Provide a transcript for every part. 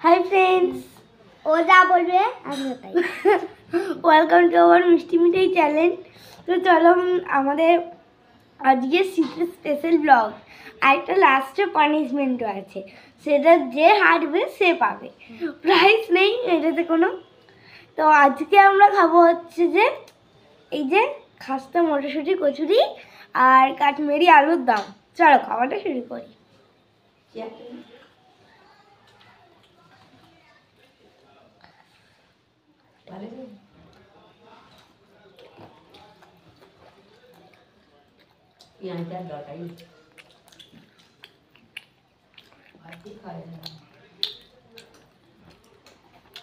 Hi friends, ও যা বলবে আমিও তাই। ওয়েলকাম টু আওয়ার মিষ্টি মিঠাই চ্যানেল। তো চলো আমাদের আজকে শীতের স্পেশাল ব্লগ। আর একটা লাস্টে পানিশমেন্টও আছে, সেটা যে হারবে সে পাবে, প্রাইস নেই এটাতে কোনো। তো আজকে আমরা খাবো হচ্ছে যে এই যে খাস্তা মটরশুঁটি কচুরি আর কাঠমেরি আলুর দম। চলো খাওয়াটা শুরু করি।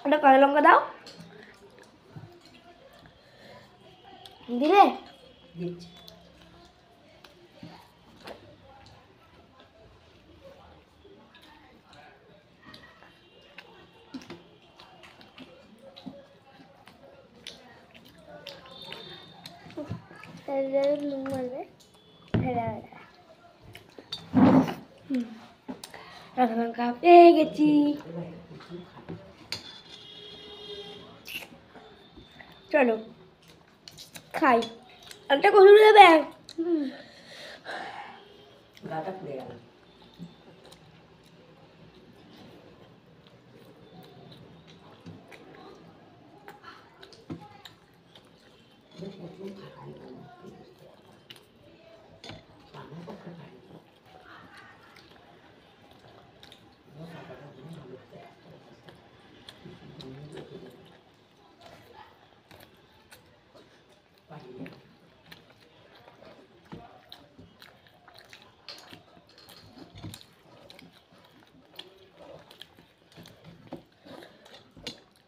ওটা কাঁচা লঙ্কা দাও, দিলে দিচ্ছি। নুন মারবে। কাঁচা লঙ্কা পেয়ে গেছি। চলো খাই। একটা কচুরি দেবে? গাটা পুড়ে গেল।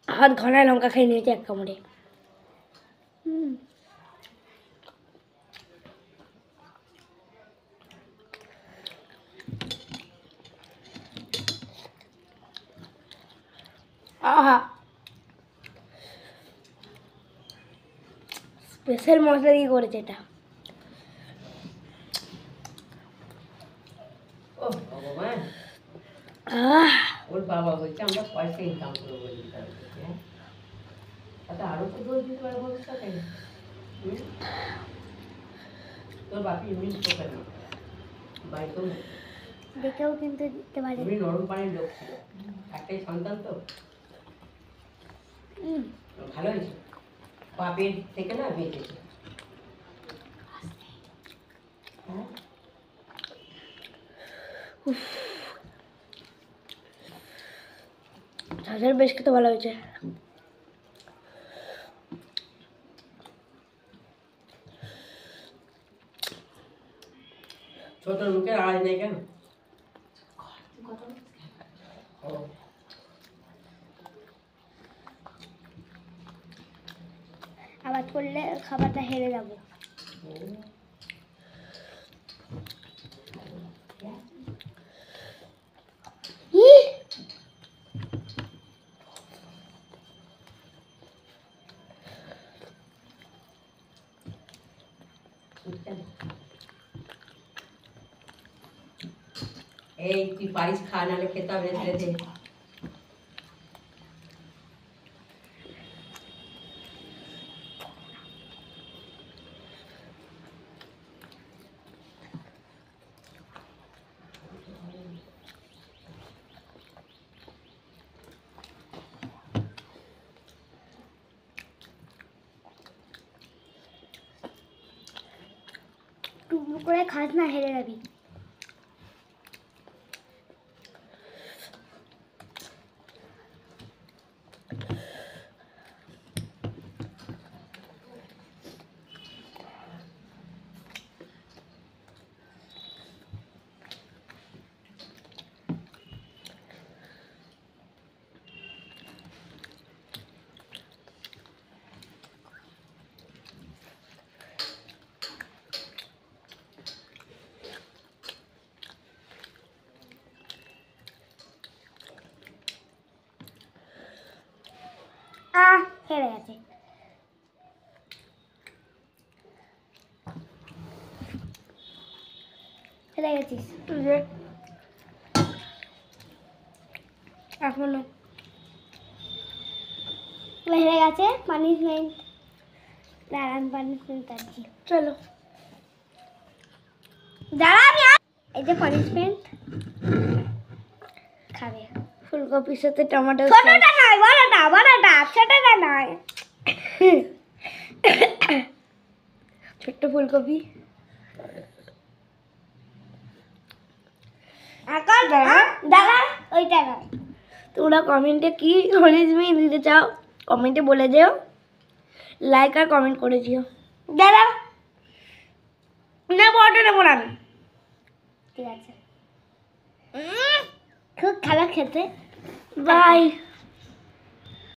হাত ঘনায় লঙ্কা খেয়ে নিয়েছি এক কামড়ে। আহা, স্পেশাল মশলা দিয়ে করেছে এটা। ও ভগবান, ওর বাবা বলছে আমরা পয়সা ইনকাম করবো বলি, তাতে আরো তো দোষ দিতে পারে ভবিষ্যতে। তোর বাপি এমনি ঠোকে না, বাড়িতেও দেখেও কিন্তু দিতে পারে। এমনি নরম পানির লোক ছিল, একটাই সন্তান তো। ভালো হয়েছে, বাপের থেকে না বেঁচেছে। ঝাঁঝার বেশ খেতে ভালো হয়েছে। ছোট লোকের আওয়াজ নেই কেন? আবার করলে খাবারটা হেরে যাবো। এই তুই পারিস খা, নাহলে খেতে হবে ছেড়ে দে। টুকরো করে খাস না, হেরে যাবি। হেরে গেছে। হেরে গেছিস। এখনো হেরে গেছে, পানিশমেন্ট। দাঁড়ান, পানিশমেন্ট আছি। চলো দাঁড়া আমি এই যে পানিশমেন্ট খাবে। ফুলকপির সাথে টমেটো ছোটটা নয়, বড়টা, বড়টা, ছোটটা নয়। ছোট্ট ফুলকপি। এখন দাঁড়া, ওইটা নয়। তোমরা কমেন্টে কি পানিশমেন্ট দিতে চাও কমেন্টে বলে যেও, লাইক আর কমেন্ট করে দিও। দাঁড়া না, বড়টা নেবো না আমি। ঠিক আছে। খুব খারাপ খেতে। বাই।